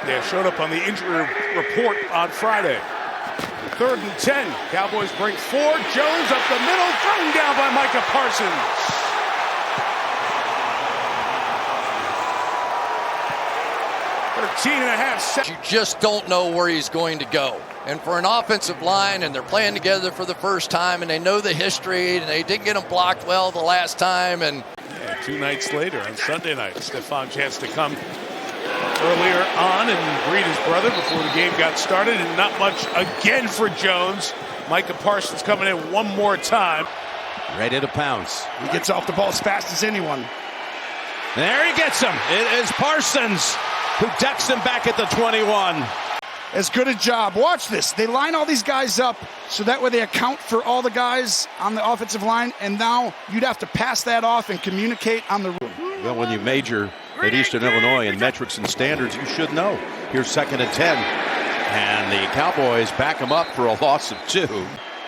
They showed up on the injury report on Friday. 3rd and 10. Cowboys bring 4. Jones up the middle, thrown down by Micah Parsons. 13.5 seconds. You just don't know where he's going to go. And for an offensive line, and they're playing together for the first time, and they know the history, and they didn't get him blocked well the last time. And 2 nights later, on Sunday night, Stephon chance to come earlier on and greet his brother before the game got started, and not much again for Jones. Micah Parsons coming in one more time. Ready to pounce. He gets off the ball as fast as anyone. There he gets him. It is Parsons who decks him back at the 21. As good a job. Watch this. They line all these guys up so that way they account for all the guys on the offensive line, and now you'd have to pass that off and communicate on the room. Well, when you major at Eastern Illinois in metrics and standards, you should know. Here's 2nd and 10. And the Cowboys back them up for a loss of 2.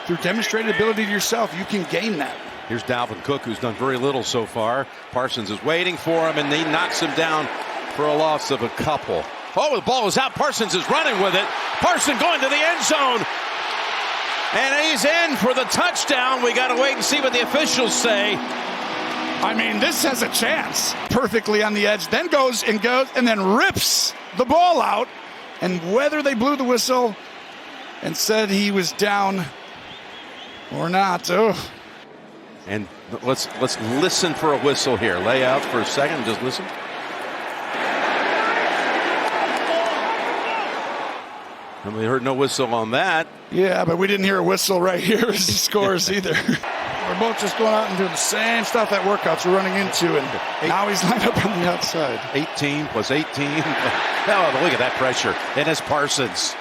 Through demonstrated ability to yourself, you can gain that. Here's Dalvin Cook, who's done very little so far. Parsons is waiting for him, and he knocks him down for a loss of a couple. Oh, the ball is out. Parsons is running with it. Parsons going to the end zone. And he's in for the touchdown. We got to wait and see what the officials say. I mean, this has a chance. Perfectly on the edge, then goes, and then rips the ball out. And whether they blew the whistle and said he was down or not, And let's listen for a whistle here. Lay out for a second, just listen. And we heard no whistle on that. Yeah, but we didn't hear a whistle right here as he scores either. We're both just going out and doing the same stuff that workouts we're running into, and now he's lined up on the outside. 18 plus 18. Oh, look at that pressure. And it's Parsons.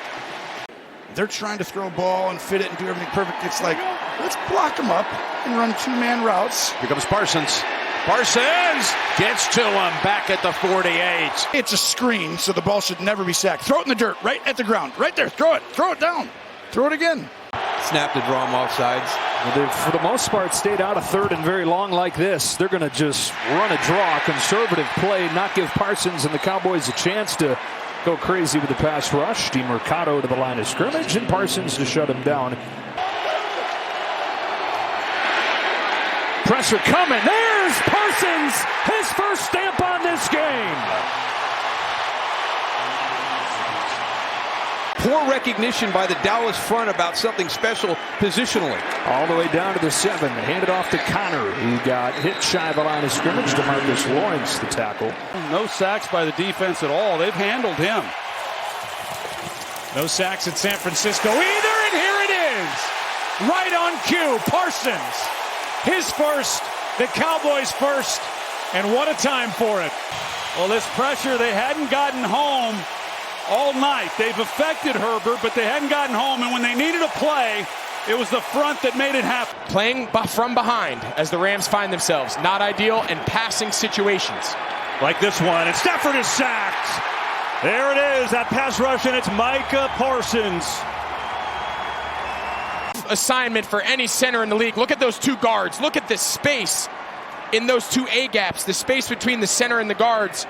They're trying to throw a ball and fit it and do everything perfect. It's like, let's block them up and run 2-man routes. Here comes Parsons. Parsons gets to him back at the 48. It's a screen, so the ball should never be sacked. Throw it in the dirt, right at the ground. Right there. Throw it down. Throw it again. Snap to draw them off sides. They've, for the most part, stayed out of 3rd and very long like this. They're going to just run a draw, conservative play, not give Parsons and the Cowboys a chance to go crazy with the pass rush. DeMercado to the line of scrimmage, and Parsons to shut him down. Pressure coming. There's Parsons, his first stamp on this game. Poor recognition by the Dallas front about something special positionally. All the way down to the 7. Handed off to Connor, who got hit shy of the line of scrimmage. to Marcus Lawrence, the tackle. No sacks by the defense at all. They've handled him. No sacks at San Francisco either, and here it is. Right on cue, Parsons. His first, the Cowboys' first, and what a time for it. Well, this pressure, they hadn't gotten home all night. They've affected Herbert, but they hadn't gotten home, and when they needed a play, it was the front that made it happen. Playing from behind as the Rams find themselves not ideal in passing situations. Like this one, and Stafford is sacked. There it is, that pass rush, and it's Micah Parsons. Assignment for any center in the league. Look at those 2 guards. Look at the space in those 2 A-gaps, the space between the center and the guards.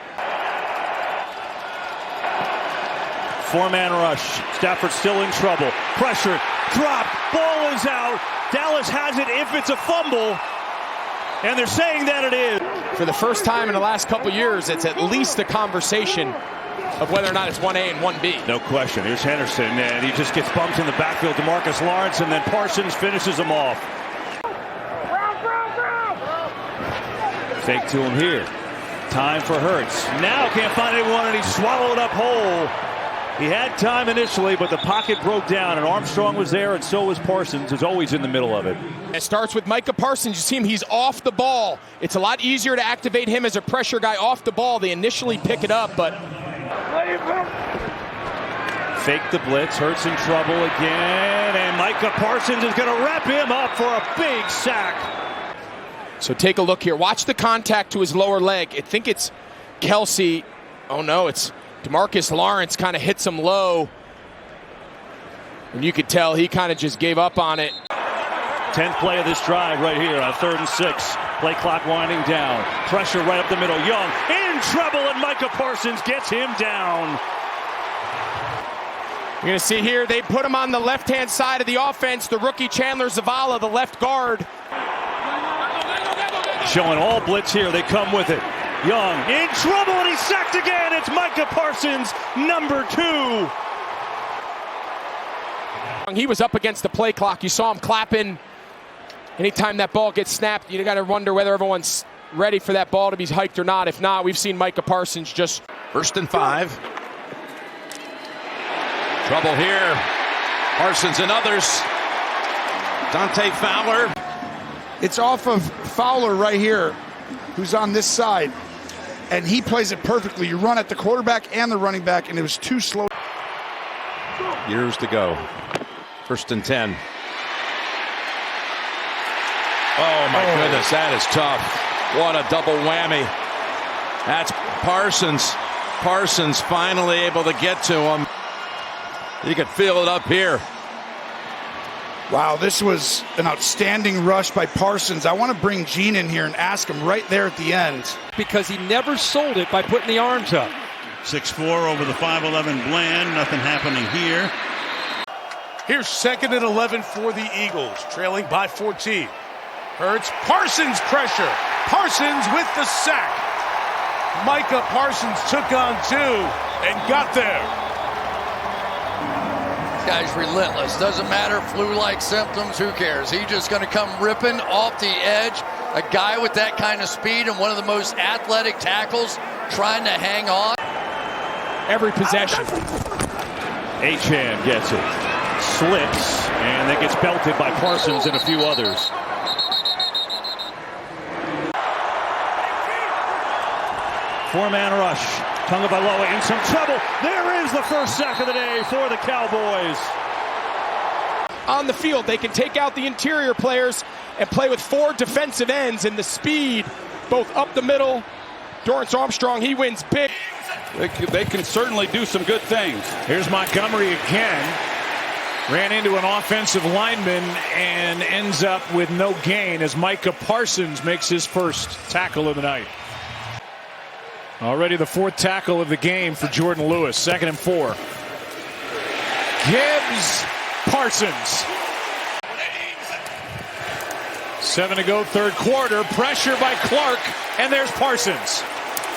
4-man rush. Stafford still in trouble. Pressure. Drop. Ball is out. Dallas has it if it's a fumble. And they're saying that it is. For the first time in the last couple years, it's at least a conversation of whether or not it's 1A and 1B. No question. Here's Henderson, and he just gets bumped in the backfield to Marcus Lawrence, and then Parsons finishes him off. Fake to him here. Time for Hurts. Now can't find anyone, and he's swallowed up whole. He had time initially, but the pocket broke down, and Armstrong was there, and so was Parsons, who's always in the middle of it. It starts with Micah Parsons. You see him, he's off the ball. It's a lot easier to activate him as a pressure guy off the ball. They initially pick it up, but... Fake the blitz, Hurts in trouble again, and Micah Parsons is going to wrap him up for a big sack. So take a look here. Watch the contact to his lower leg. I think it's Kelsey. Oh, no, it's DeMarcus Lawrence kind of hits him low. And you could tell he kind of just gave up on it. 10th play of this drive right here on 3rd and 6. Play clock winding down. Pressure right up the middle. Young in trouble, and Micah Parsons gets him down. You're going to see here, they put him on the left-hand side of the offense. The rookie Chandler Zavala, the left guard. Showing all blitz here. They come with it. Young in trouble, and he's sacked again. It's Micah Parsons, number 2. He was up against the play clock. You saw him clapping. Anytime that ball gets snapped, you got to wonder whether everyone's ready for that ball to be hiked or not. If not, we've seen Micah Parsons just... 1st and 5. Trouble here. Parsons and others. Dante Fowler. It's off of Fowler right here, who's on this side. And he plays it perfectly. You run at the quarterback and the running back, and it was too slow. Years to go. 1st and 10. Oh, my goodness, that is tough. What a double whammy. That's Parsons. Parsons finally able to get to him. You could feel it up here. Wow, this was an outstanding rush by Parsons. I want to bring Gene in here and ask him right there at the end. Because he never sold it by putting the arms up. 6'4" over the 5'11" Bland. Nothing happening here. Here's 2nd and 11 for the Eagles, trailing by 14. Hurts, Parsons pressure. Parsons with the sack. Micah Parsons took on 2 and got there. This guy's relentless. Doesn't matter, flu-like symptoms, who cares? He's just going to come ripping off the edge. A guy with that kind of speed and one of the most athletic tackles trying to hang on. Every possession. Achane gets it. Slips, and that gets belted by Parsons and a few others. Four-man rush. Tagovailoa in some trouble. There is the first sack of the day for the Cowboys. On the field, they can take out the interior players and play with 4 defensive ends, and the speed, both up the middle. Dorrance Armstrong, he wins big. They can certainly do some good things. Here's Montgomery again. Ran into an offensive lineman and ends up with no gain as Micah Parsons makes his first tackle of the night. Already the 4th tackle of the game for Jordan Lewis. 2nd and 4. Gibbs, Parsons. 7 to go, 3rd quarter. Pressure by Clark, and there's Parsons.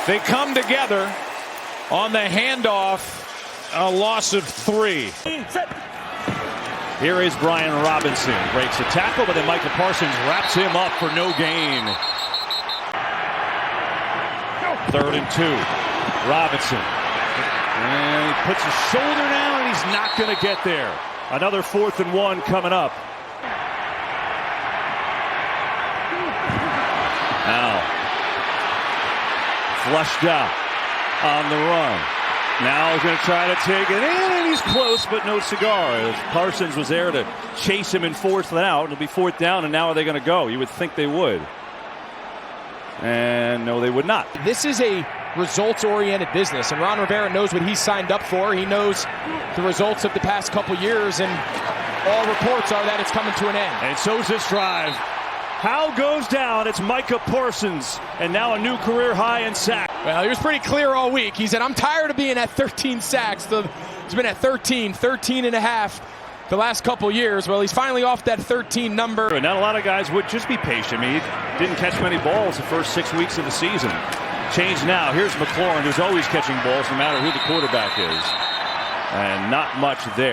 They come together on the handoff. A loss of 3. Here is Brian Robinson. Breaks a tackle, but then Micah Parsons wraps him up for no gain. 3rd and 2. Robinson. And he puts his shoulder down, and he's not going to get there. Another 4th and 1 coming up. Now, flushed out on the run. Now he's going to try to take it in, and he's close, but no cigar. As Parsons was there to chase him and force it out. It'll be 4th down, and now are they going to go? You would think they would. And no, they would not. This is a results-oriented business, and Ron Rivera knows what he signed up for. He knows the results of the past couple years, and all reports are that it's coming to an end. And so's this drive. Howe goes down. It's Micah Parsons, and now a new career high in sacks. Well, he was pretty clear all week. He said, I'm tired of being at 13 sacks. He's been at 13 and a half the last couple years. Well, he's finally off that 13 number. Not a lot of guys would just be patient. I mean, he didn't catch many balls the first 6 weeks of the season. Change now. Here's McLaurin, who's always catching balls no matter who the quarterback is. And not much there.